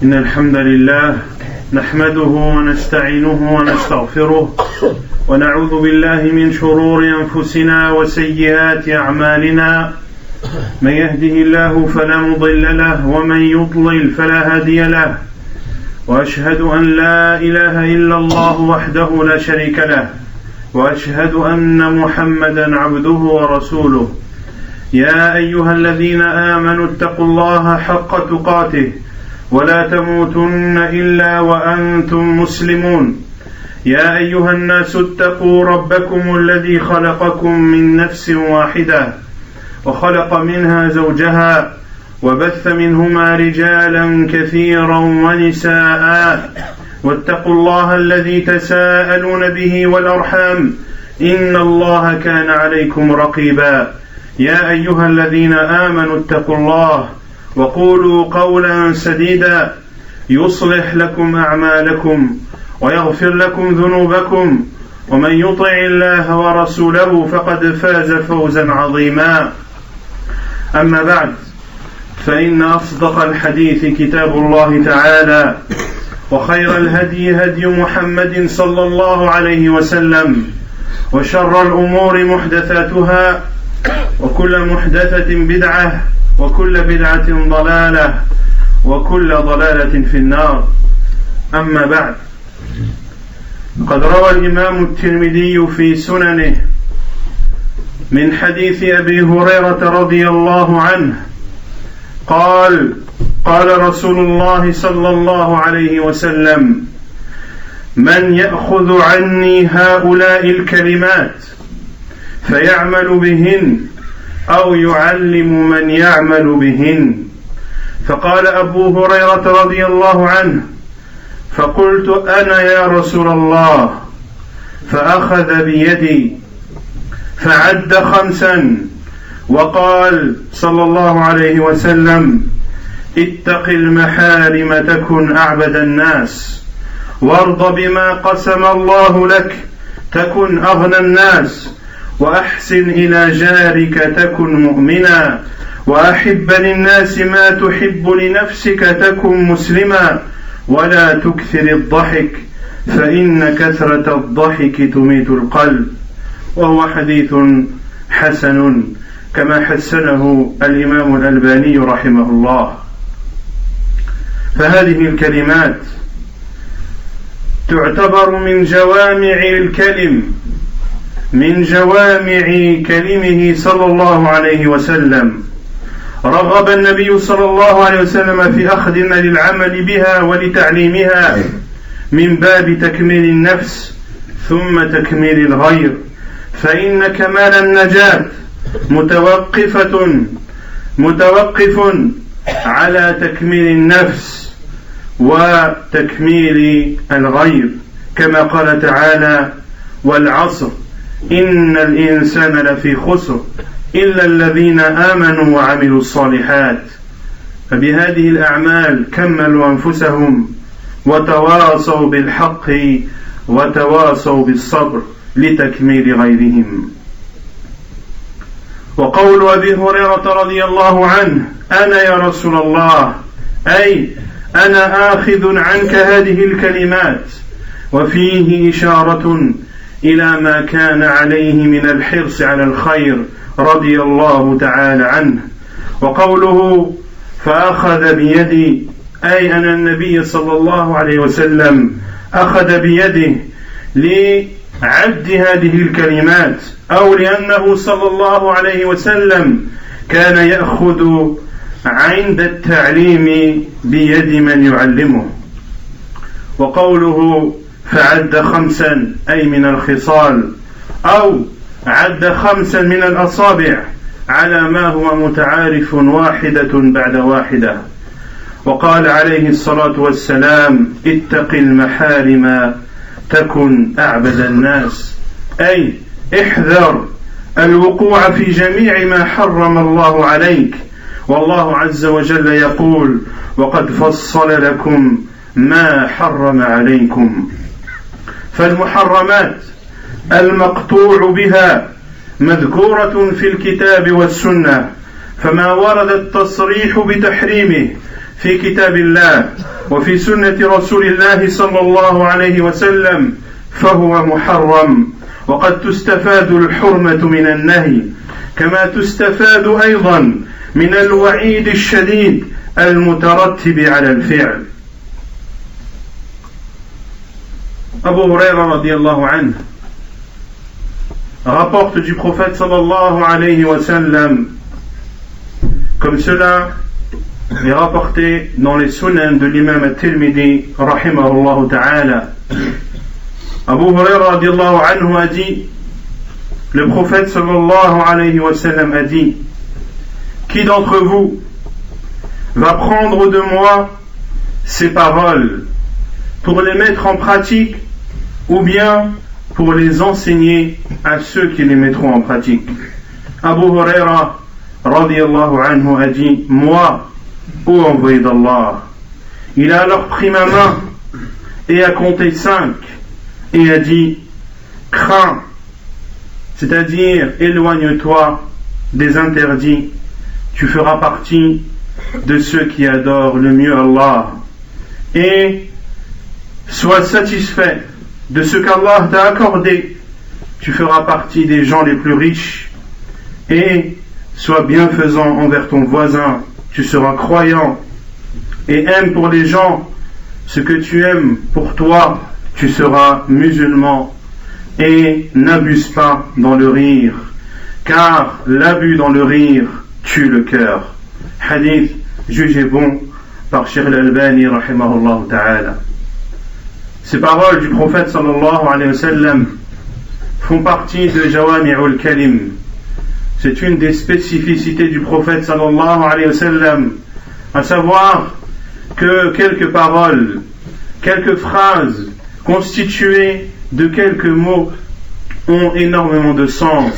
إن الحمد لله نحمده ونستعينه ونستغفره ونعوذ بالله من شرور أنفسنا وسيئات أعمالنا من يهده الله فلا مضل له ومن يضلل فلا هادي له وأشهد أن لا إله إلا الله وحده لا شريك له وأشهد أن محمدا عبده ورسوله يا أيها الذين آمنوا اتقوا الله حق تقاته ولا تموتن إلا وأنتم مسلمون يا أيها الناس اتقوا ربكم الذي خلقكم من نفس واحدة وخلق منها زوجها وبث منهما رجالا كثيرا ونساء واتقوا الله الذي تساءلون به والأرحام إن الله كان عليكم رقيبا يا أيها الذين آمنوا اتقوا الله وقولوا قولا سديدا يصلح لكم أعمالكم ويغفر لكم ذنوبكم ومن يطع الله ورسوله فقد فاز فوزا عظيما أما بعد فإن أصدق الحديث كتاب الله تعالى وخير الهدي هدي محمد صلى الله عليه وسلم وشر الأمور محدثاتها وكل محدثة بدعة وكل بدعة ضلالة وكل ضلالة في النار أما بعد قد روى الإمام الترمذي في سننه من حديث أبي هريرة رضي الله عنه قال رسول الله صلى الله عليه وسلم من يأخذ عني هؤلاء الكلمات فيعمل بهن أو يعلم من يعمل بهن فقال أبو هريرة رضي الله عنه فقلت أنا يا رسول الله فأخذ بيدي فعد 5 وقال صلى الله عليه وسلم اتق المحارم تكن أعبد الناس وارض بما قسم الله لك تكن أغنى الناس وأحسن إلى جارك تكن مؤمنا وأحب للناس ما تحب لنفسك تكن مسلما ولا تكثر الضحك فإن كثرة الضحك تميت القلب وهو حديث حسن كما حسنه الإمام الألباني رحمه الله. فهذه الكلمات تعتبر من جوامع الكلم من جوامع كلمه صلى الله عليه وسلم. رغب النبي صلى الله عليه وسلم في أخذنا للعمل بها ولتعليمها من باب تكميل النفس ثم تكميل الغير فإن كمال النجاة متوقف على تكميل النفس وتكميل الغير كما قال تعالى والعصر إن الإنسان لفي خسر إلا الذين آمنوا وعملوا الصالحات. فبهذه الأعمال كملوا أنفسهم وتواصوا بالحق وتواصوا بالصبر لتكميل غيرهم. وقول أبي هريرة رضي الله عنه أنا يا رسول الله أي أنا آخذ عنك هذه الكلمات وفيه إشارة إلى ما كان عليه من الحرص على الخير رضي الله تعالى عنه. وقوله فأخذ بيدي أي أن النبي صلى الله عليه وسلم أخذ بيده لعد هذه الكلمات أو لأنه صلى الله عليه وسلم كان يأخذ عند التعليم بيد من يعلمه. وقوله فعد 5 أي من الخصال أو عد 5 من الأصابع على ما هو متعارف واحدة بعد واحدة. وقال عليه الصلاة والسلام اتق المحارم تكن أعبد الناس أي احذر الوقوع في جميع ما حرم الله عليك والله عز وجل يقول وقد فصل لكم ما حرم عليكم. فالمحرمات المقطوع بها مذكورة في الكتاب والسنة فما ورد التصريح بتحريمه في كتاب الله وفي سنة رسول الله صلى الله عليه وسلم فهو محرم، وقد تستفاد الحرمة من النهي كما تستفاد أيضا من الوعيد الشديد المترتب على الفعل. Abu Huraira radiallahu anhu rapporte du prophète sallallahu alayhi wa sallam, comme cela est rapporté dans les sunan de l'imam al-Tirmidhi rahimahullah ta'ala. Abu Huraira radiallahu anhu a dit, le prophète sallallahu alayhi wa sallam a dit: qui d'entre vous va prendre de moi ces paroles pour les mettre en pratique ou bien pour les enseigner à ceux qui les mettront en pratique? Abu Huraira radiallahu anhu a dit: moi, ô envoyé d'Allah. Il a alors pris ma main et a compté 5 et a dit: crains, c'est-à-dire éloigne-toi des interdits, tu feras partie de ceux qui adorent le mieux Allah, et sois satisfait de ce qu'Allah t'a accordé, tu feras partie des gens les plus riches, et sois bienfaisant envers ton voisin, tu seras croyant, et aime pour les gens ce que tu aimes pour toi, tu seras musulman, et n'abuse pas dans le rire, car l'abus dans le rire tue le cœur. Hadith jugé bon par Cheikh al-Albani rahimahullah ta'ala. Ces paroles du prophète sallallahu alayhi wa sallam font partie de Jawami'ul Kalim. C'est une des spécificités du prophète sallallahu alayhi wa sallam, à savoir que quelques paroles, quelques phrases constituées de quelques mots ont énormément de sens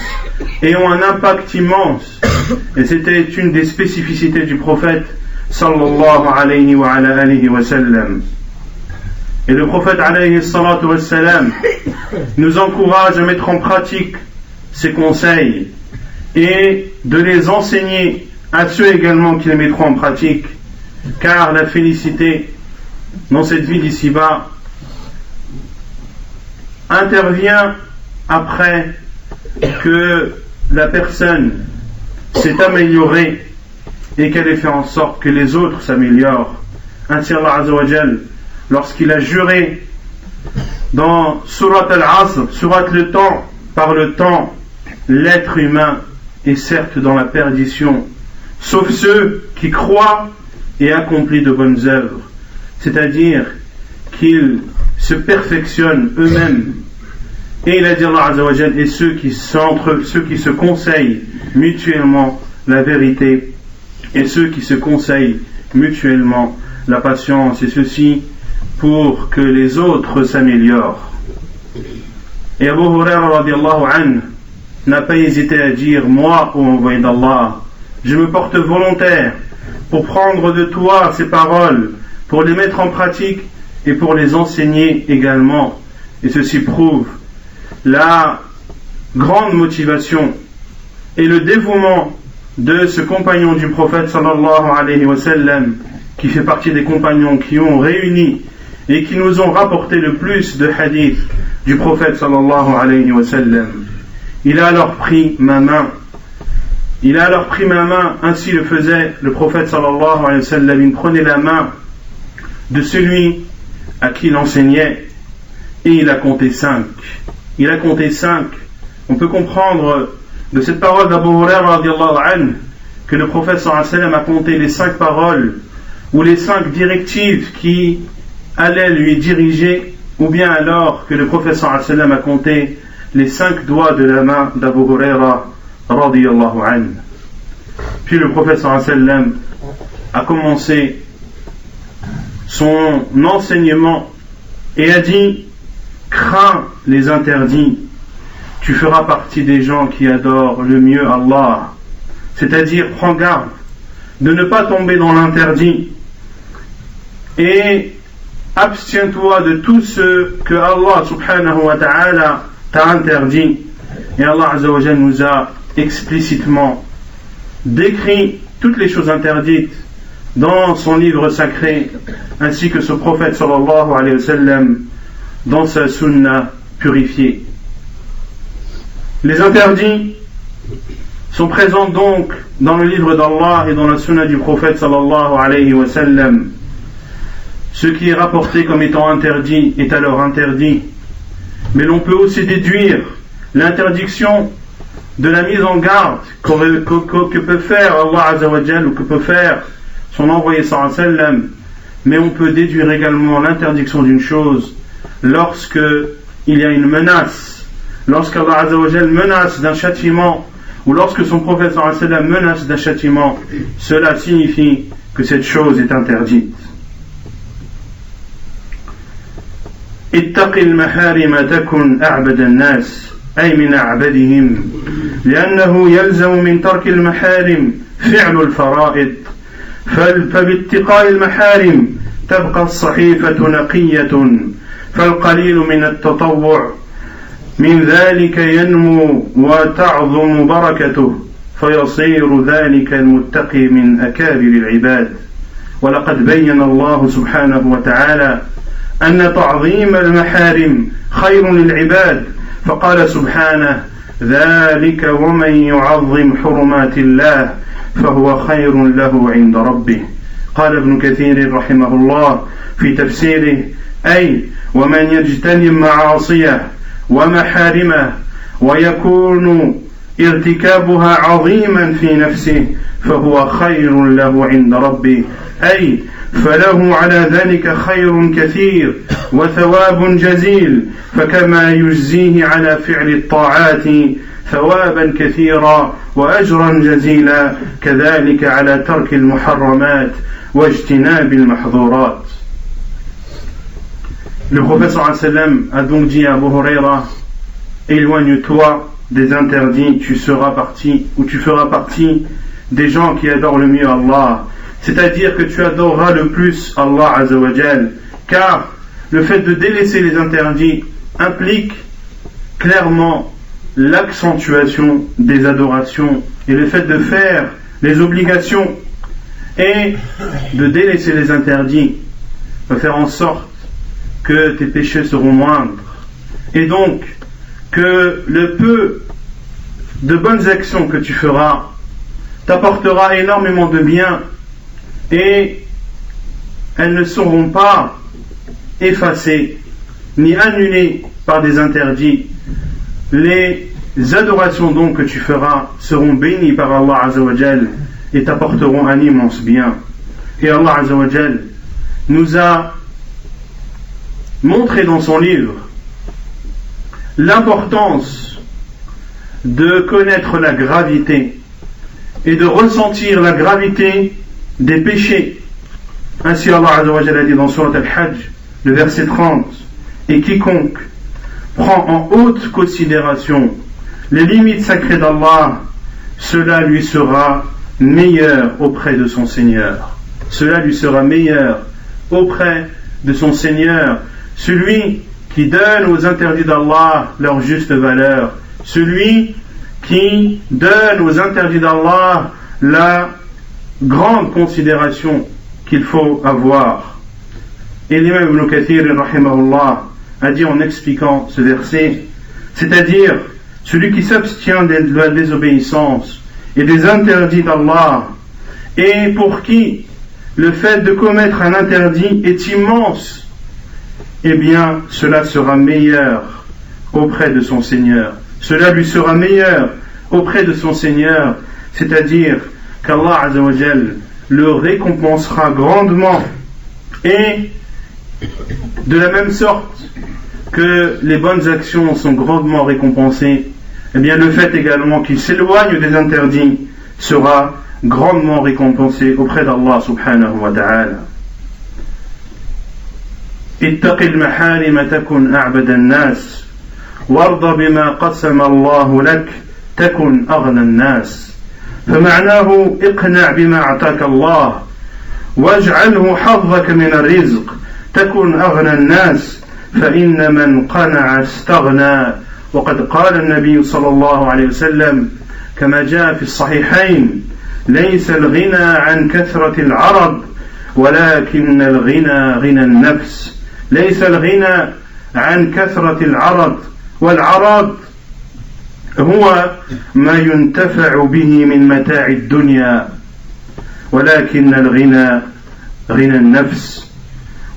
et ont un impact immense. Et c'était une des spécificités du prophète sallallahu alayhi wa sallam. Et le prophète alayhi salatu wa sallam nous encourage à mettre en pratique ses conseils et de les enseigner à ceux également qui les mettront en pratique, car la félicité dans cette vie d'ici-bas intervient après que la personne s'est améliorée et qu'elle ait fait en sorte que les autres s'améliorent. Ainsi Allah Azza wa Jal, lorsqu'il a juré dans Surat Al-Asr, Surat le temps, par le temps, l'être humain est certes dans la perdition, sauf ceux qui croient et accomplissent de bonnes œuvres, c'est-à-dire qu'ils se perfectionnent eux-mêmes. Et il a dit Allah Azza wa Jal, et ceux qui se conseillent mutuellement la vérité, et ceux qui se conseillent mutuellement la patience, et ceci pour que les autres s'améliorent. Et Abu Huraira radiallahu anhu n'a pas hésité à dire: moi, ô envoyé d'Allah, je me porte volontaire pour prendre de toi ces paroles, pour les mettre en pratique et pour les enseigner également. Et ceci prouve la grande motivation et le dévouement de ce compagnon du prophète sallallahu alayhi wa sallam, qui fait partie des compagnons qui ont réuni et qui nous ont rapporté le plus de hadiths du prophète sallallahu alayhi wa sallam. Il a alors pris ma main. Ainsi le faisait le prophète sallallahu alayhi wa sallam. Il prenait la main de celui à qui il enseignait et il a compté 5. On peut comprendre de cette parole d'Abu Huraira radiallahu anhu que le prophète sallallahu alayhi wa sallam a compté les 5 paroles ou les 5 directives qui allaient lui diriger, ou bien alors que le prophète sallallahu alayhi wa sallam a compté les 5 doigts de la main d'Abu Huraira radiallahu anhu. Puis le prophète sallallahu alayhi wa sallam a commencé son enseignement et a dit: crains les interdits, tu feras partie des gens qui adorent le mieux Allah. C'est-à-dire, prends garde de ne pas tomber dans l'interdit et abstiens-toi de tout ce que Allah subhanahu wa ta'ala t'a interdit. Et Allah Azza wa Jalla nous a explicitement décrit toutes les choses interdites dans son livre sacré, ainsi que ce prophète sallallahu alayhi wa sallam dans sa sunna purifiée. Les interdits sont présents donc dans le livre d'Allah et dans la sunna du prophète sallallahu alayhi wa sallam. Ce qui est rapporté comme étant interdit est alors interdit, mais l'on peut aussi déduire l'interdiction de la mise en garde que peut faire Allah Azza wa Jal ou que peut faire son envoyé sallallahu alayhi wa sallam, mais on peut déduire également l'interdiction d'une chose lorsque il y a une menace, lorsqu'Allah Azza wa Jal menace d'un châtiment ou lorsque son prophète sallallahu alayhi wa sallam menace d'un châtiment, cela signifie que cette chose est interdite. اتق المحارم تكن أعبد الناس أي من أعبدهم لأنه يلزم من ترك المحارم فعل الفرائض فباتقاء المحارم تبقى الصحيفة نقية فالقليل من التطوع من ذلك ينمو وتعظم بركته فيصير ذلك المتقي من أكابر العباد ولقد بين الله سبحانه وتعالى أن تعظيم المحارم خير للعباد فقال سبحانه ذلك ومن يعظم حرمات الله فهو خير له عند ربه قال ابن كثير رحمه الله في تفسيره أي ومن يجتنب معاصيه ومحارمه ويكون ارتكابها عظيما في نفسه فهو خير له عند ربه أي فله على ذلك خير كثير وثواب جزيل فكما يجزيه على فعل الطاعات ثوابا كثيرا وأجرا جزيلا كذلك على ترك المحرمات واجتناب المحظورات. Le prophète sallallahu alayhi wa sallam a donc dit à Abu Huraira: éloigne-toi des interdits, tu seras parti ou tu feras partie des gens qui adorent le mieux Allah. C'est-à-dire que tu adoreras le plus Allah Azza wa Jal, car le fait de délaisser les interdits implique clairement l'accentuation des adorations, et le fait de faire les obligations et de délaisser les interdits va faire en sorte que tes péchés seront moindres, et donc que le peu de bonnes actions que tu feras t'apportera énormément de bien, et elles ne seront pas effacées ni annulées par des interdits. Les adorations donc que tu feras seront bénies par Allah Azza wa Jal et t'apporteront un immense bien. Et Allah Azza wa Jal nous a montré dans son livre l'importance de connaître la gravité et de ressentir la gravité des péchés. Ainsi Allah Azza wa Jalla a dit dans Surat Al-Hajj, le verset 30, et quiconque prend en haute considération les limites sacrées d'Allah, cela lui sera meilleur auprès de son Seigneur. Cela lui sera meilleur auprès de son Seigneur. Celui qui donne aux interdits d'Allah leur juste valeur, celui qui donne aux interdits d'Allah la grande considération qu'il faut avoir. Et l'imam Ibn Kathir rahimahullah a dit en expliquant ce verset, c'est-à-dire celui qui s'abstient de la désobéissance et des interdits d'Allah, et pour qui le fait de commettre un interdit est immense, eh bien cela sera meilleur auprès de son Seigneur. Cela lui sera meilleur auprès de son Seigneur, c'est-à-dire qu'Allah Azza wa Jal le récompensera grandement, et de la même sorte que les bonnes actions sont grandement récompensées, eh bien le fait également qu'il s'éloigne des interdits sera grandement récompensé auprès d'Allah subhanahu wa ta'ala. اتق المحارم تكن أعبد الناس وارض بما قسم الله لك تكن أغنى الناس فمعناه اقنع بما أعطاك الله واجعله حظك من الرزق تكن أغنى الناس فإن من قنع استغنى وقد قال النبي صلى الله عليه وسلم كما جاء في الصحيحين ليس الغنى عن كثرة العرض ولكن الغنى غنى النفس. ليس الغنى عن كثرة العرض، والعرض هو ما ينتفع به من متاع الدنيا، ولكن الغنى غنى النفس.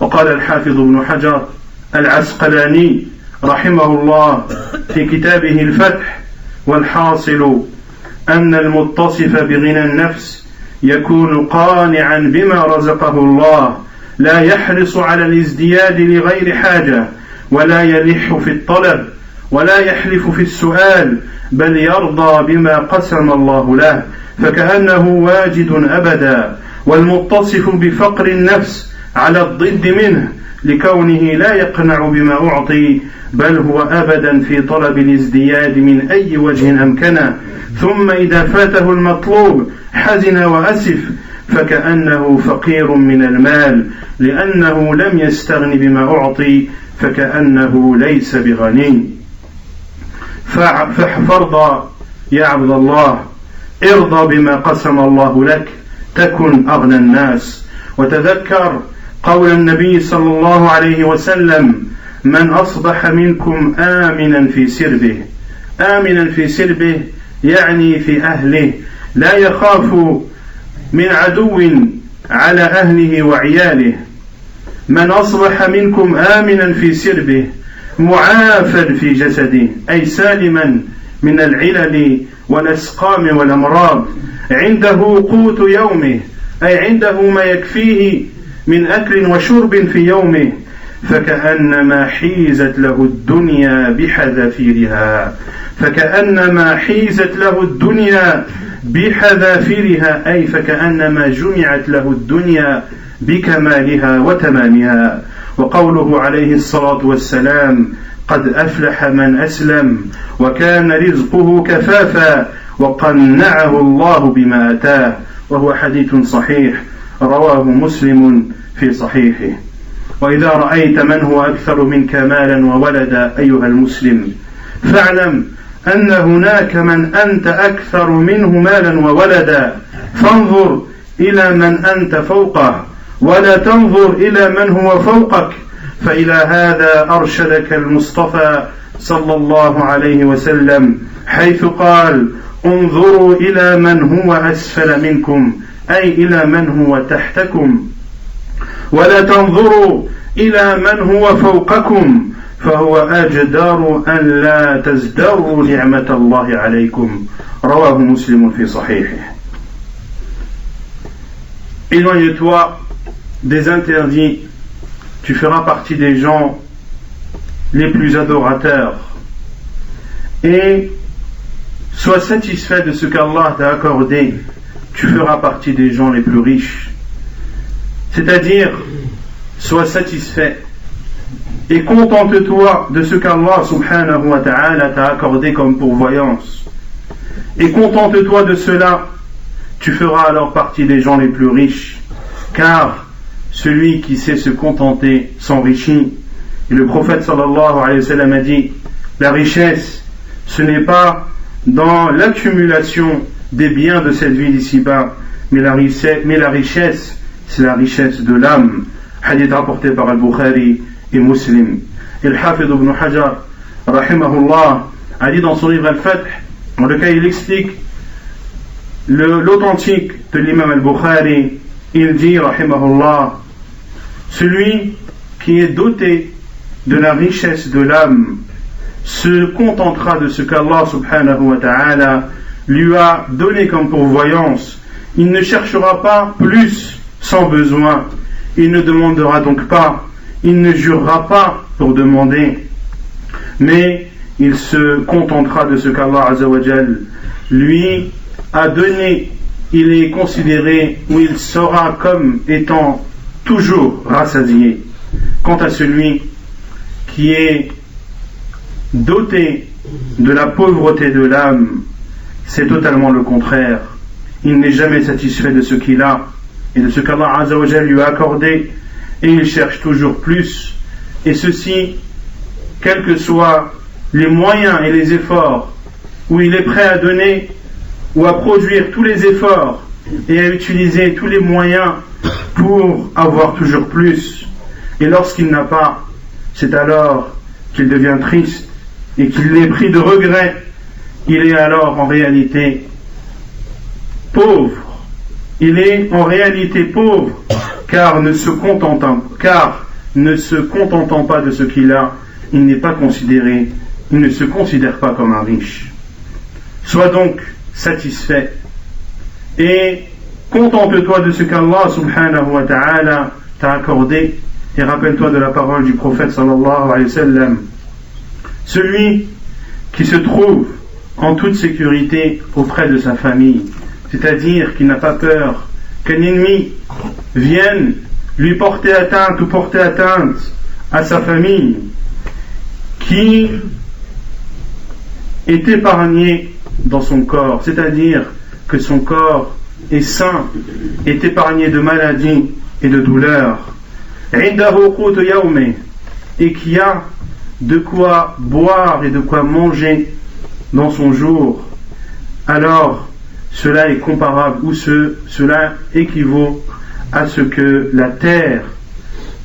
وقال الحافظ ابن حجر العسقلاني رحمه الله في كتابه الفتح: والحاصل أن المتصف بغنى النفس يكون قانعا بما رزقه الله، لا يحرص على الازدياد لغير حاجة، ولا يلح في الطلب، ولا يحلف في السؤال، بل يرضى بما قسم الله له، فكأنه واجد أبدا. والمتصف بفقر النفس على الضد منه، لكونه لا يقنع بما أعطي، بل هو أبدا في طلب الازدياد من أي وجه أمكنه، ثم إذا فاته المطلوب حزن وأسف، فكأنه فقير من المال، لأنه لم يستغن بما أعطي، فكأنه ليس بغني. فارضى يا عبد الله، ارضى بما قسم الله لك تكن أغنى الناس. وتذكر قول النبي صلى الله عليه وسلم: من أصبح منكم آمنا في سربه. آمنا في سربه يعني في أهله، لا يخاف من عدو على أهله وعياله. من أصبح منكم آمنا في سربه معافى في جسده، أي سالما من العلل والأسقام والأمراض، عنده قوت يومه، أي عنده ما يكفيه من أكل وشرب في يومه، فكأنما حيزت له الدنيا بحذافيرها. فكأنما حيزت له الدنيا بحذافيرها، أي فكأنما جمعت له الدنيا بكمالها وتمامها. وقوله عليه الصلاة والسلام: قد أفلح من أسلم وكان رزقه كفافا وقنعه الله بما أتاه، وهو حديث صحيح رواه مسلم في صحيحه. وإذا رأيت من هو أكثر منك مالا وولدا أيها المسلم، فاعلم أن هناك من أنت أكثر منه مالا وولدا، فانظر إلى من أنت فوقه ولا تنظر إلى من هو فوقك. فإلى هذا أرشدك المصطفى صلى الله عليه وسلم، حيث قال: انظروا إلى من هو أسفل منكم، أي إلى من هو تحتكم، ولا تنظروا إلى من هو فوقكم، فهو أجدر أن لا تزدروا نعمة الله عليكم. رواه مسلم في صحيحه. Éloigne-toi des interdits, tu feras partie des gens les plus adorateurs, et sois satisfait de ce qu'Allah t'a accordé, tu feras partie des gens les plus riches. C'est-à-dire, sois satisfait et contente-toi de ce qu'Allah subhanahu wa ta'ala t'a accordé comme pourvoyance, et contente-toi de cela, tu feras alors partie des gens les plus riches, car celui qui sait se contenter s'enrichit. Et le prophète sallallahu alayhi wa sallam a dit: la richesse, ce n'est pas dans l'accumulation des biens de cette vie d'ici-bas, mais la richesse, c'est la richesse de l'âme. Hadith rapporté par Al-Bukhari et Muslim. Et le Hafid ibn Hajar, rahimahullah, a dit dans son livre Al-Fath, dans lequel il explique l'authentique de l'imam Al-Bukhari, il dit, rahimahullah, celui qui est doté de la richesse de l'âme se contentera de ce qu'Allah subhanahu wa ta'ala lui a donné comme pourvoyance. Il ne cherchera pas plus sans besoin, il ne demandera donc pas, il ne jurera pas pour demander, mais il se contentera de ce qu'Allah azza wa jal lui a donné. Il est considéré, ou il sera comme étant toujours rassasié. Quant à celui qui est doté de la pauvreté de l'âme, c'est totalement le contraire. Il n'est jamais satisfait de ce qu'il a et de ce qu'Allah Azza wa Jal lui a accordé, et il cherche toujours plus, et ceci quels que soient les moyens et les efforts où il est prêt à donner ou à produire tous les efforts et à utiliser tous les moyens pour avoir toujours plus. Et lorsqu'il n'a pas, c'est alors qu'il devient triste et qu'il est pris de regret. Il est alors en réalité pauvre. Il est en réalité pauvre car ne se contentant pas de ce qu'il a, il n'est pas considéré, il ne se considère pas comme un riche. Sois donc satisfait et contente-toi de ce qu'Allah subhanahu wa ta'ala t'a accordé et rappelle-toi de la parole du prophète sallallahu alayhi wa sallam. Celui qui se trouve en toute sécurité auprès de sa famille, c'est-à-dire qui n'a pas peur qu'un ennemi vienne lui porter atteinte ou porter atteinte à sa famille, qui est épargné dans son corps, c'est-à-dire que son corps est sain, est épargné de maladies et de douleurs, et qui a de quoi boire et de quoi manger dans son jour, alors cela est comparable ou cela équivaut à ce que la terre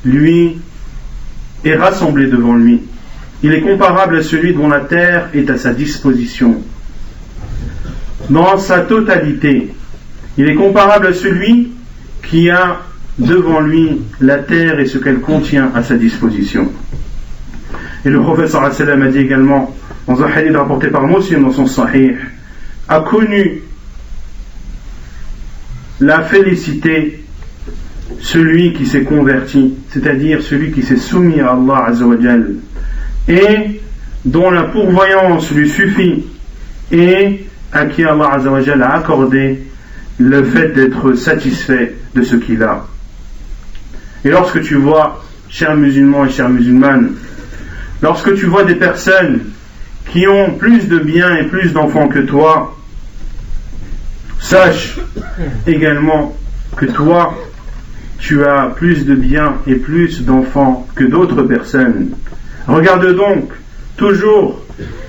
lui est rassemblée devant lui. Il est comparable à celui dont la terre est à sa disposition dans sa totalité. Il est comparable à celui qui a devant lui la terre et ce qu'elle contient à sa disposition. Et le prophète sallallahu alayhi wa sallam a dit également dans un hadith rapporté par Muslim dans son Sahih, a connu la félicité celui qui s'est converti, c'est-à-dire celui qui s'est soumis à Allah Azza wa Jal et dont la pourvoyance lui suffit et à qui Allah Azza wa Jal a accordé le fait d'être satisfait de ce qu'il a. Et lorsque tu vois, chers musulmans et chères musulmanes, lorsque tu vois des personnes qui ont plus de biens et plus d'enfants que toi, sache également que toi, tu as plus de biens et plus d'enfants que d'autres personnes. Regarde donc toujours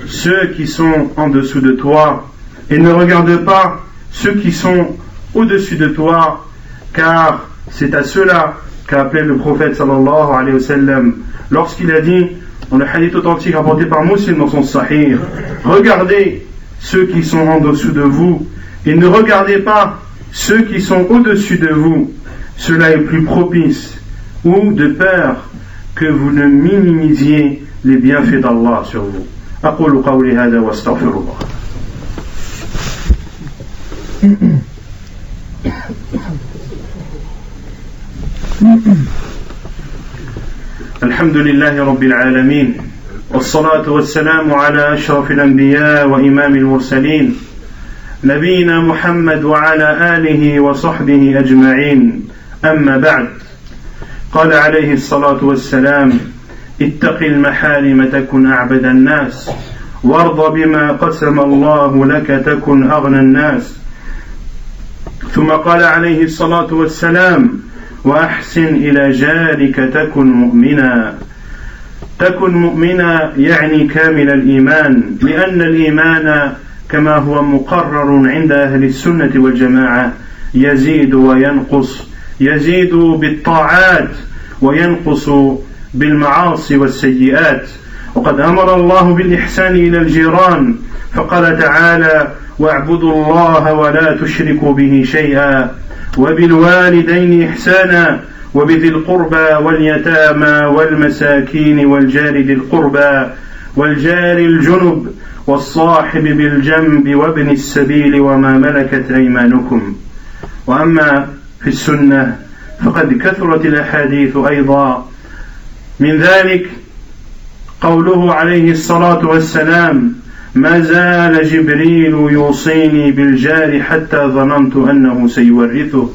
ceux qui sont en dessous de toi et ne regarde pas ceux qui sont au-dessus de toi, car c'est à cela qu'a appelé le prophète sallallahu alayhi wa sallam lorsqu'il a dit dans le hadith authentique rapporté par Muslim dans son Sahih, regardez ceux qui sont en dessous de vous et ne regardez pas ceux qui sont au-dessus de vous, cela est plus propice, ou de peur que vous ne minimisiez les bienfaits d'Allah sur vous. أقول قولي هذا واستغفر الله. الحمد لله رب العالمين والصلاة والسلام على أشرف الأنبياء وإمام المرسلين نبينا محمد وعلى آله وصحبه أجمعين أما بعد قال عليه الصلاة والسلام اتق المحارم تكن أعبد الناس وارض بما قسم الله لك تكن أغنى الناس ثم قال عليه الصلاة والسلام وأحسن إلى جارك تكن مؤمنا يعني كامل الإيمان لأن الإيمان كما هو مقرر عند أهل السنة والجماعة يزيد وينقص يزيد بالطاعات وينقص بالمعاصي والسيئات وقد أمر الله بالإحسان إلى الجيران فقال تعالى واعبدوا الله ولا تشركوا به شيئا وبالوالدين إحسانا وبذي القربى واليتامى والمساكين والجار ذي القربى والجار الجنب والصاحب بالجنب وابن السبيل وما ملكت أيمانكم. وأما في السنة فقد كثرت الأحاديث أيضا من ذلك قوله عليه الصلاة والسلام ما زال جبريل يوصيني بالجار حتى ظننت أنه سيورثه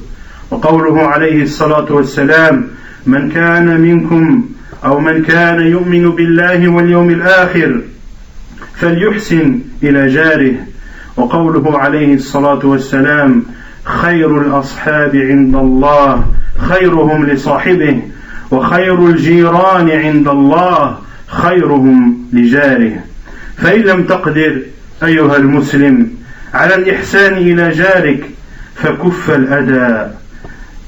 وقوله عليه الصلاة والسلام من كان منكم أو من كان يؤمن بالله واليوم الآخر فليحسن إلى جاره وقوله عليه الصلاة والسلام خير الأصحاب عند الله خيرهم لصاحبه وخير الجيران عند الله خيرهم لجاره فإن لم تقدر أيها المسلم على الإحسان إلى جارك فكف الأذى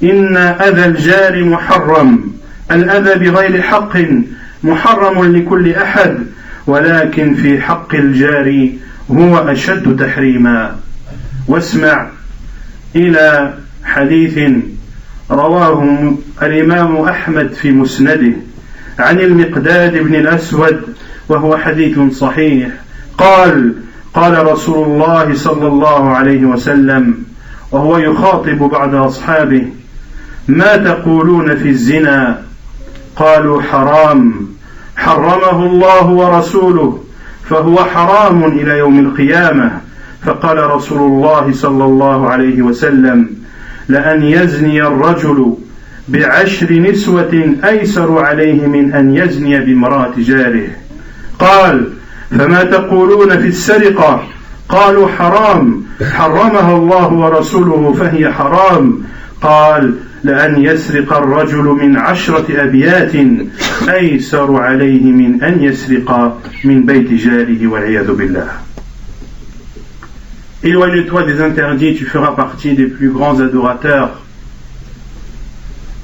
إن أذى الجار محرم الأذى بغير حق محرم لكل أحد ولكن في حق الجار هو أشد تحريما واسمع إلى حديث رواه الإمام أحمد في مسنده عن المقداد بن الأسود وهو حديث صحيح قال رسول الله صلى الله عليه وسلم وهو يخاطب بعض أصحابه ما تقولون في الزنا قالوا حرام حرمه الله ورسوله فهو حرام إلى يوم القيامة فقال رسول الله صلى الله عليه وسلم لأن يزني الرجل ب10 نسوة أيسر عليه من أن يزني بامرأة جاره قال فما تقولون في السرقة قالوا حرام حرمها الله ورسوله فهي حرام قال لأن يسرق الرجل من 10 أبيات أيسر عليه من أن يسرق من بيت جاره والعياذ بالله. Éloigne-toi des interdits, tu feras partie des plus grands adorateurs.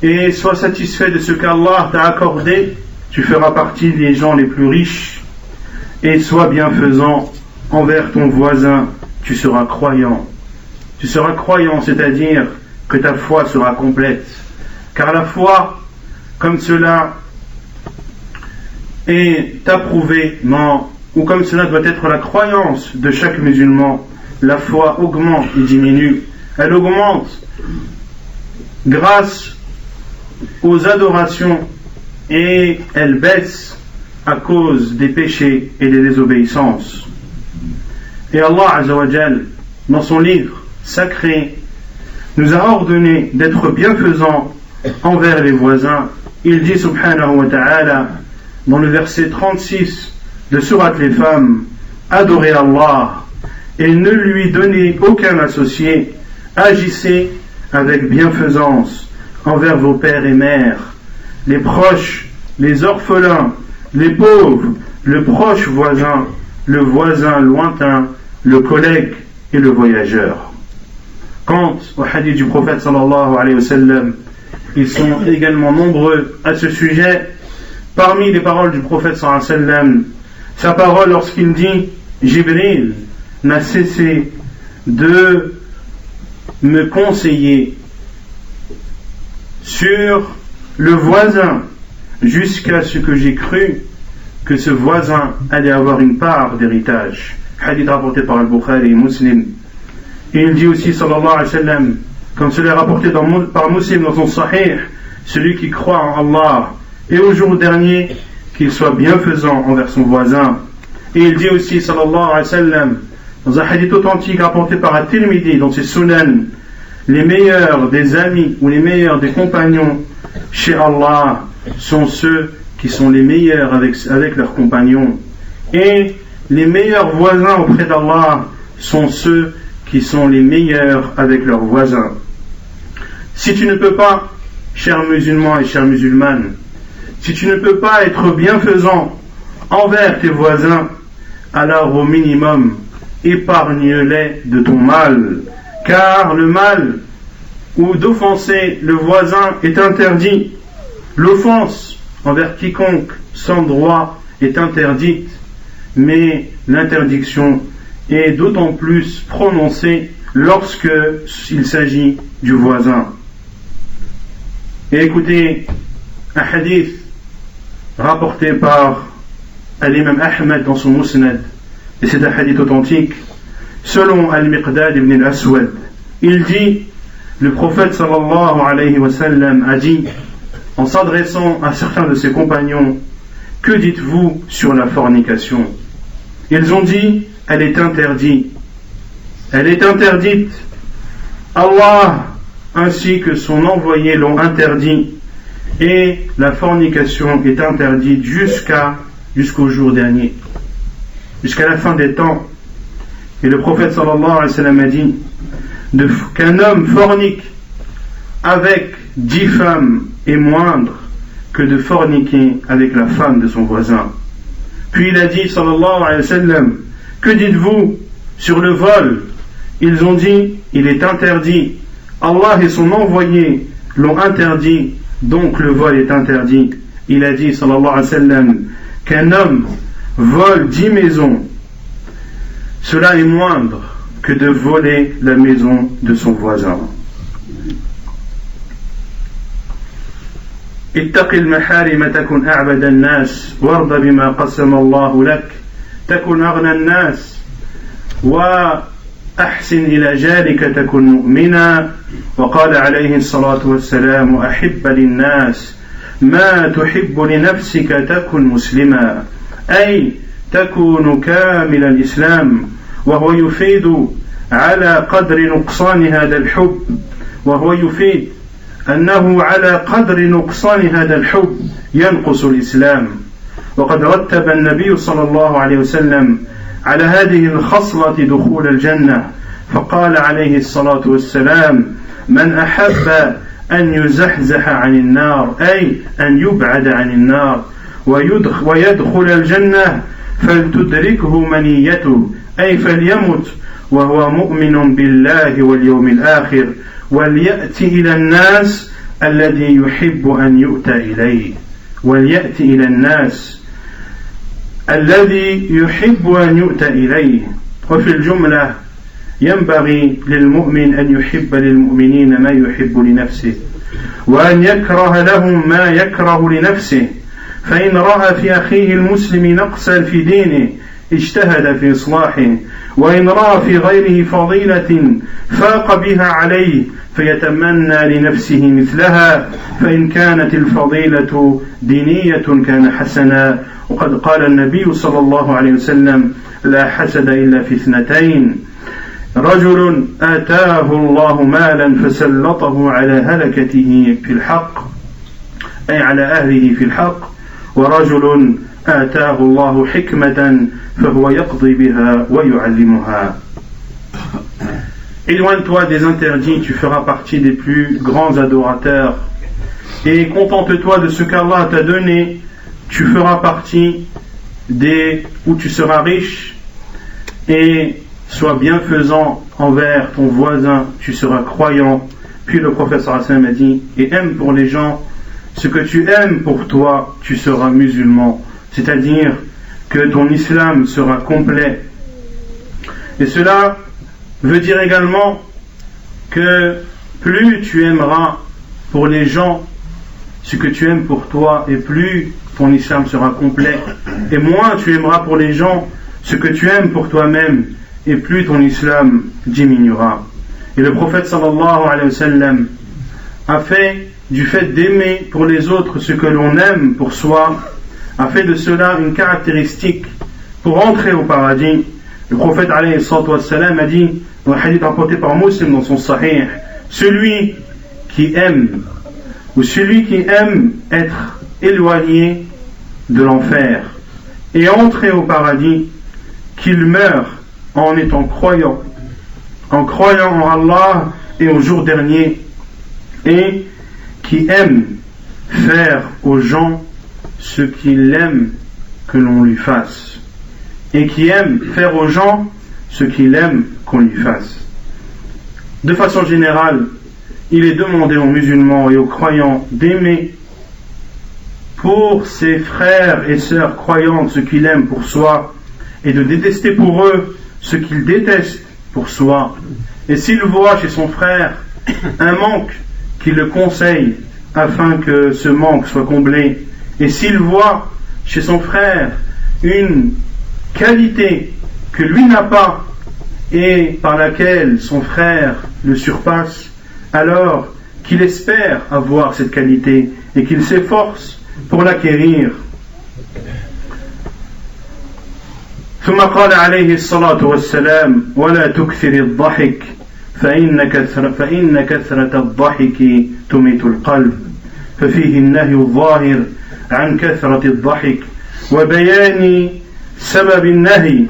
Et sois satisfait de ce qu'Allah t'a accordé, tu feras partie des gens les plus riches. Et sois bienfaisant envers ton voisin, tu seras croyant. Tu seras croyant, c'est-à-dire que ta foi sera complète. Car la foi, comme cela est approuvé, ou comme cela doit être la croyance de chaque musulman, la foi augmente et diminue. Elle augmente grâce aux adorations et elle baisse à cause des péchés et des désobéissances. Et Allah Azza wa Jal, dans son livre sacré, nous a ordonné d'être bienfaisants envers les voisins. Il dit subhanahu wa ta'ala dans le verset 36 de Sourate les femmes, adorez Allah et ne lui donnez aucun associé, agissez avec bienfaisance envers vos pères et mères, les proches, les orphelins, les pauvres, le proche voisin, le voisin lointain, le collègue et le voyageur. Quant au hadith du prophète sallallahu alayhi wa sallam, ils sont également nombreux à ce sujet. Parmi les paroles du prophète sallallahu alayhi wa sallam, sa parole lorsqu'il dit Jibril n'a cessé de me conseiller sur le voisin jusqu'à ce que j'ai cru que ce voisin allait avoir une part d'héritage. Hadith rapporté par Al-Bukhari et Muslim. Et il dit aussi sallallahu alayhi wa sallam, comme cela est rapporté par Muslim dans son Sahih, celui qui croit en Allah et au jour dernier, qu'il soit bienfaisant envers son voisin. Et il dit aussi sallallahu alayhi wa sallam, dans un hadith authentique rapporté par At-Tirmidhi dans ses Sunan, les meilleurs des amis ou les meilleurs des compagnons chez Allah sont ceux qui sont les meilleurs avec leurs compagnons, et les meilleurs voisins auprès d'Allah sont ceux qui sont les meilleurs avec leurs voisins. Si tu ne peux pas, chers musulmans et chères musulmanes, si tu ne peux pas être bienfaisant envers tes voisins, alors au minimum épargne-les de ton mal, car le mal ou d'offenser le voisin est interdit. L'offense envers quiconque sans droit est interdite, mais l'interdiction est d'autant plus prononcée lorsque il s'agit du voisin. Et écoutez un hadith rapporté par l'imam Ahmed dans son Musnad, et c'est un hadith authentique, selon Al-Miqdad ibn al-Aswad. Il dit, le prophète sallallahu alayhi wa sallam a dit, en s'adressant à certains de ses compagnons, que dites-vous sur la fornication? Ils ont dit, elle est interdite. Elle est interdite. Allah ainsi que son envoyé l'ont interdit, et la fornication est interdite jusqu'au jour dernier, jusqu'à la fin des temps. Et le prophète sallallahu alayhi wa sallam a dit qu'un homme fornique avec 10 femmes est moindre que de forniquer avec la femme de son voisin. Puis il a dit sallallahu alayhi wa sallam, que dites-vous sur le vol? ils ont dit, il est interdit. Allah et son envoyé l'ont interdit, donc le vol est interdit. Il a dit, sallallahu alayhi wa sallam, qu'un homme vole 10 maisons, cela est moindre que de voler la maison de son voisin. اتق المحارم تكن أعبد الناس وارض بما قسم الله لك تكن أغنى الناس وأحسن إلى جارك تكن مؤمنا وقال عليه الصلاة والسلام أحب للناس ما تحب لنفسك تكن مسلما أي تكون كامل الإسلام وهو يفيد على قدر نقصان هذا الحب وهو يفيد أنه على قدر نقصان هذا الحب ينقص الإسلام وقد رتب النبي صلى الله عليه وسلم على هذه الخصلة دخول الجنة فقال عليه الصلاة والسلام من أحب أن يزحزح عن النار أي أن يبعد عن النار ويدخل الجنة فلتدركه منيته أي فليمت وهو مؤمن بالله واليوم الآخر وليأتي إلى الناس الذي يحب أن يؤتى إليه وليأتي إلى الناس الذي يحب أن يؤتى إليه وفي الجملة ينبغي للمؤمن أن يحب للمؤمنين ما يحب لنفسه وأن يكره لهم ما يكره لنفسه فإن رأى في أخيه المسلم نقصا في دينه اجتهد في إصلاحه وإن رأى في غيره فضيلة فاق بها عليه فيتمنى لنفسه مثلها فإن كانت الفضيلة دينية كان حسنا وقد قال النبي صلى الله عليه وسلم لا حسد إلا في اثنتين رجل آتاه الله مالا فسلطه على هلكته في الحق أي على أهله في الحق ورجل آتاه الله حكمة فهو يقضي بها ويعلمها. Éloigne-toi des interdits, tu feras partie des plus grands adorateurs. Et contente-toi de ce qu'Allah t'a donné, tu feras partie des où tu seras riche. Et sois bienfaisant envers ton voisin, tu seras croyant. Puis le prophète sallallahu alayhi wa sallam a dit, et aime pour les gens ce que tu aimes pour toi, tu seras musulman. C'est-à-dire que ton islam sera complet. Et cela veut dire également que plus tu aimeras pour les gens ce que tu aimes pour toi, et plus ton islam sera complet. Et moins tu aimeras pour les gens ce que tu aimes pour toi-même, et plus ton islam diminuera. Et le prophète sallallahu alayhi wa sallam a fait du fait d'aimer pour les autres ce que l'on aime pour soi, a fait de cela une caractéristique pour entrer au paradis. Le prophète alayhi wa sallam a dit dans le hadith rapporté par Muslim dans son Sahih, celui qui aime ou celui qui aime être éloigné de l'enfer et entrer au paradis, qu'il meure en étant croyant en Allah et au jour dernier, et qui aime faire aux gens ce qu'il aime que l'on lui fasse, et qui aime faire aux gens ce qu'il aime qu'on lui fasse. De façon générale, il est demandé aux musulmans et aux croyants d'aimer pour ses frères et sœurs croyants ce qu'il aime pour soi, et de détester pour eux ce qu'il déteste pour soi. Et s'il voit chez son frère un manque, qu'il le conseille afin que ce manque soit comblé. Et s'il voit chez son frère une qualité que lui n'a pas et par laquelle son frère le surpasse, alors qu'il espère avoir cette qualité et qu'il s'efforce pour l'acquérir. ثم قال عليه الصلاة والسلام ولا تكثر الضحك فإن كثرة الضحك تميت القلب ففيه النهي الظاهر عن كثرة الضحك وبيان سبب النهي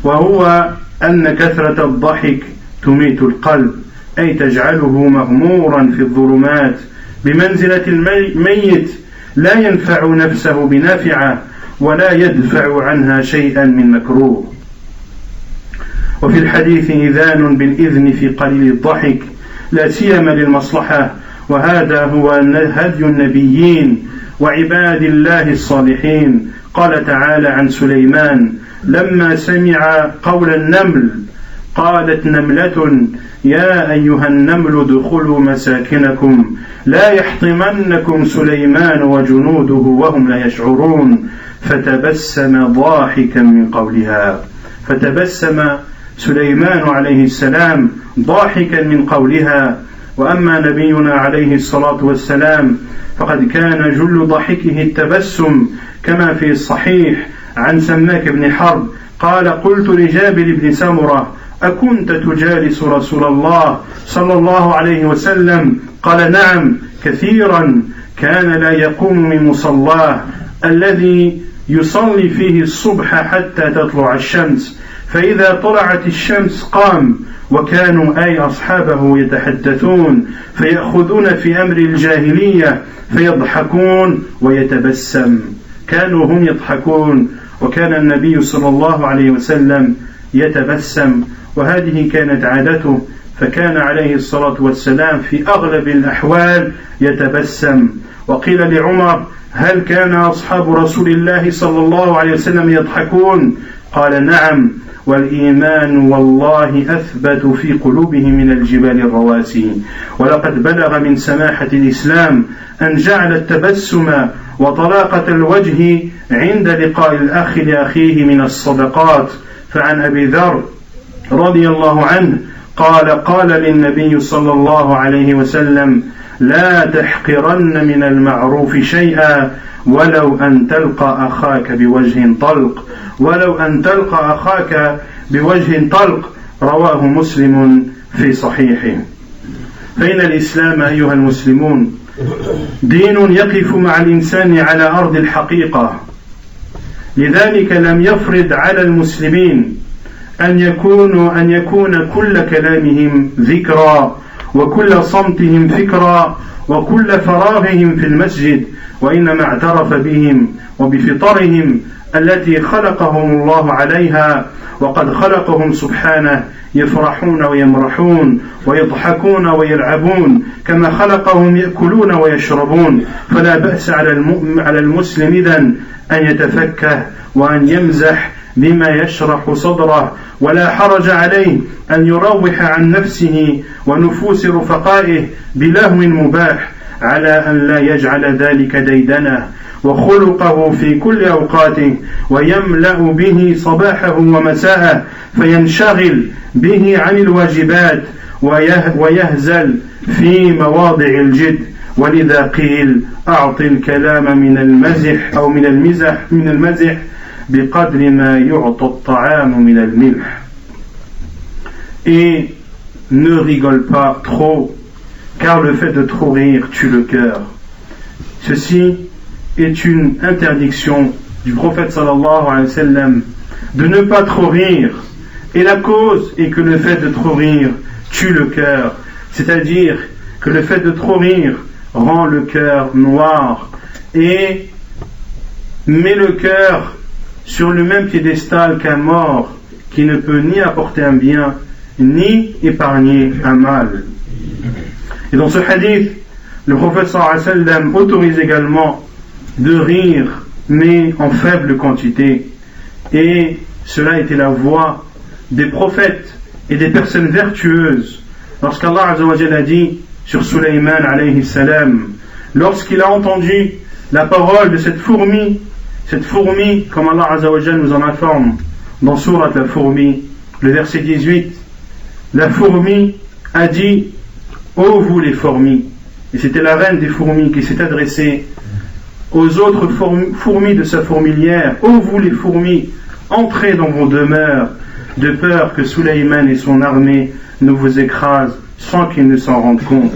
وهو أن كثرة الضحك تميت القلب أي تجعله مغمورا في الظلمات بمنزلة الميت لا ينفع نفسه بنافعه ولا يدفع عنها شيئا من مكروه وفي الحديث إذان بالإذن في قليل الضحك لا سيما للمصلحة، وهذا هو هدي النبيين وعباد الله الصالحين. قال تعالى عن سليمان لما سمع قول النمل قالت نملة يا أيها النمل ادخلوا مساكنكم لا يحطمنكم سليمان وجنوده وهم لا يشعرون فتبسم ضاحكا من قولها. فتبسم سليمان عليه السلام ضاحكا من قولها. وأما نبينا عليه الصلاة والسلام فقد كان جل ضحكه التبسم، كما في الصحيح عن سماك بن حرب قال قلت لجابر بن سمرة أكنت تجالس رسول الله صلى الله عليه وسلم؟ قال نعم كثيرا، كان لا يقوم من مصلاه الذي يصلي فيه الصبح حتى تطلع الشمس، فإذا طلعت الشمس قام، وكانوا أي أصحابه يتحدثون فيأخذون في أمر الجاهلية فيضحكون ويتبسم. كانوا هم يضحكون وكان النبي صلى الله عليه وسلم يتبسم، وهذه كانت عادته، فكان عليه الصلاة والسلام في أغلب الأحوال يتبسم. وقيل لعمر هل كان أصحاب رسول الله صلى الله عليه وسلم يضحكون؟ قال نعم، والإيمان والله أثبت في قلوبهم من الجبال الرواسي. ولقد بلغ من سماحة الإسلام أن جعل التبسم وطلاقة الوجه عند لقاء الأخ لأخيه من الصدقات. فعن أبي ذر رضي الله عنه قال للنبي صلى الله عليه وسلم لا تحقرن من المعروف شيئا ولو أن تلقى أخاك بوجه طلق، ولو أن تلقى أخاك بوجه طلق. رواه مسلم في صحيحه. فإن الإسلام أيها المسلمون دين يقف مع الإنسان على أرض الحقيقة، لذلك لم يفرض على المسلمين أن يكون كل كلامهم ذكرى وكل صمتهم فكرى وكل فراغهم في المسجد، وإنما اعترف بهم وبفطرهم التي خلقهم الله عليها، وقد خلقهم سبحانه يفرحون ويمرحون ويضحكون ويلعبون كما خلقهم يأكلون ويشربون. فلا بأس على المسلم إذن أن يتفكه وأن يمزح بما يشرح صدره، ولا حرج عليه أن يروح عن نفسه ونفوس رفقائه بلهو مباح، على أن لا يجعل ذلك ديدنه وخلقه في كل أوقاته ويملأ به صباحه ومساءه، فينشغل به عن الواجبات ويهزل في مواضع الجد. ولذا قيل أعط الكلام من المزح أو من المزح بقدر ما يعطى الطعام من الملح. Et ne rigole pas trop, car le fait de trop rire tue le cœur. Ceci est une interdiction du prophète sallallahu alayhi wa sallam de ne pas trop rire, et la cause est que le fait de trop rire tue le cœur, c'est-à-dire que le fait de trop rire rend le cœur noir et met le cœur sur le même piédestal qu'un mort qui ne peut ni apporter un bien ni épargner un mal. Et dans ce hadith, le prophète sallallahu alayhi wa sallam autorise également de rire, mais en faible quantité. Et cela était la voie des prophètes et des personnes vertueuses. Lorsqu'Allah Azza wa Jalla a dit sur Sulayman alayhi salam, lorsqu'il a entendu la parole de cette fourmi, comme Allah Azza wa Jalla nous en informe dans Surat la fourmi, le verset 18, la fourmi a dit ô vous les fourmis, et c'était la reine des fourmis qui s'est adressée aux autres fourmis de sa fourmilière, ô vous les fourmis, entrez dans vos demeures, de peur que Sulayman et son armée ne vous écrasent sans qu'ils ne s'en rendent compte.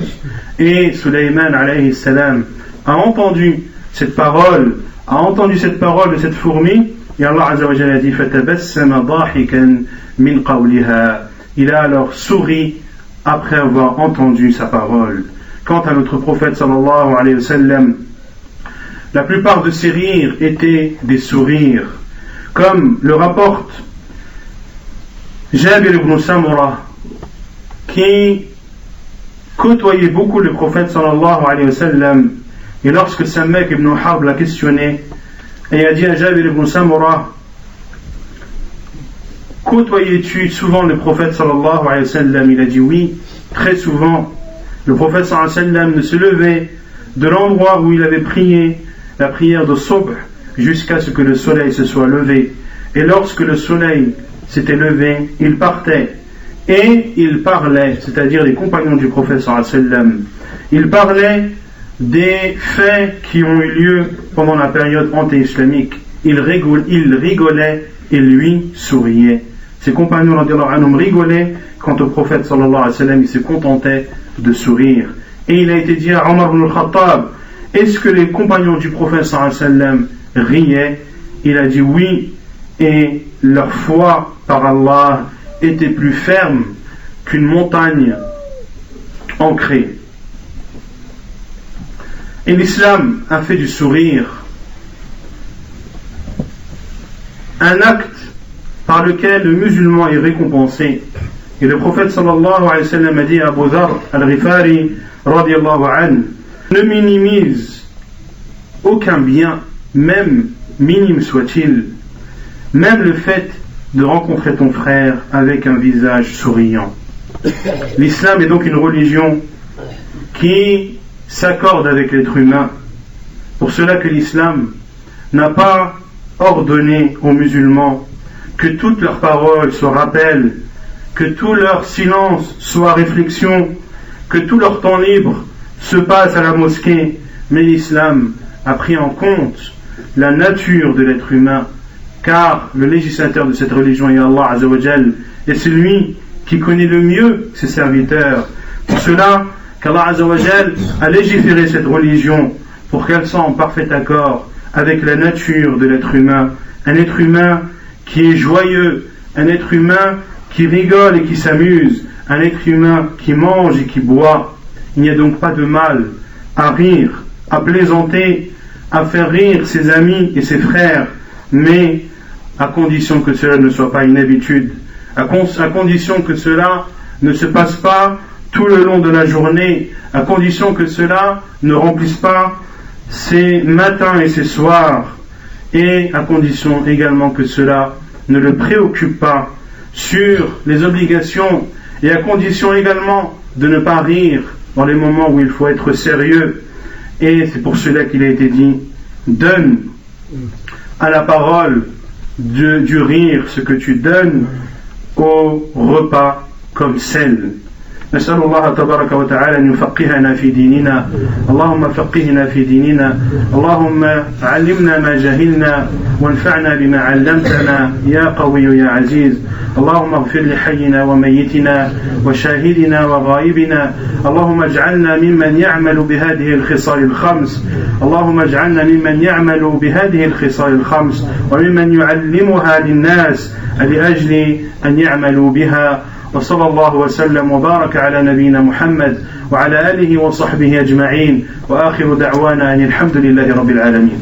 Et Sulayman alayhi salam a entendu cette parole de cette fourmi, et Allah Azza wa Jalla a dit fatabassama dahikan min qawliha. Il a alors souri après avoir entendu sa parole. Quant à notre prophète sallallahu alayhi wa sallam, la plupart de ses rires étaient des sourires, comme le rapporte Jabir ibn Samura, qui côtoyait beaucoup le prophète sallallahu alayhi wa sallam, et lorsque Sammak ibn Harb l'a questionné et a dit à Jabir ibn Samura, côtoyais-tu souvent le prophète sallallahu alayhi wa sallam? Il a dit oui, très souvent. Le prophète sallallahu alayhi wa sallam ne se levait de l'endroit où il avait prié la prière de Subh jusqu'à ce que le soleil se soit levé. Et lorsque le soleil s'était levé, il partait et il parlait, c'est-à-dire les compagnons du prophète sallallahu alayhi wa sallam. Il parlait des faits qui ont eu lieu pendant la période anti-islamique. Il rigolait et lui souriait. Ses compagnons radiyallahu anhum rigolaient quant au prophète sallallahu alayhi wa sallam, il se contentait de sourire. Et il a été dit à Omar ibn al-Khattab, est-ce que les compagnons du prophète sallallahu alayhi wa sallam riaient? Il a dit oui, et leur foi par Allah était plus ferme qu'une montagne ancrée. Et l'islam a fait du sourire un acte par lequel le musulman est récompensé. Et le prophète sallallahu alayhi wa sallam a dit à Abu Dharr al-Ghifari radiyallahu anhu, ne minimise aucun bien, même minime soit-il, même le fait de rencontrer ton frère avec un visage souriant. L'islam est donc une religion qui s'accorde avec l'être humain. Pour cela que l'islam n'a pas ordonné aux musulmans que toutes leurs paroles soient rappels, que tout leur silence soit réflexion, que tout leur temps libre se passe à la mosquée, mais l'islam a pris en compte la nature de l'être humain, car le législateur de cette religion est Allah Azza wa Jal, et c'est lui qui connaît le mieux ses serviteurs. Pour cela qu'Allah Azza wa Jal a légiféré cette religion pour qu'elle soit en parfait accord avec la nature de l'être humain, un être humain qui est joyeux, un être humain qui rigole et qui s'amuse, un être humain qui mange et qui boit. Il n'y a donc pas de mal à rire, à plaisanter, à faire rire ses amis et ses frères, mais à condition que cela ne soit pas une habitude, à condition que cela ne se passe pas tout le long de la journée, à condition que cela ne remplisse pas ses matins et ses soirs, et à condition également que cela ne le préoccupe pas sur les obligations, et à condition également de ne pas rire dans les moments où il faut être sérieux. Et c'est pour cela qu'il a été dit, donne à la parole du rire ce que tu donnes au repas comme sel. نسأل الله تبارك وتعالى أن يفقهنا في ديننا اللهم فقهنا في ديننا اللهم علمنا ما جهلنا وانفعنا بما علمتنا يا قوي يا عزيز اللهم اغفر لحينا وميتنا وشاهدنا وغائبنا اللهم اجعلنا ممن يعمل بهذه الخصال الخمس اللهم اجعلنا ممن يعمل بهذه الخصال الخمس وممن يعلمها للناس لأجل أن يعملوا بها وصلى الله وسلم وبارك على نبينا محمد وعلى آله وصحبه أجمعين وآخر دعوانا أن الحمد لله رب العالمين.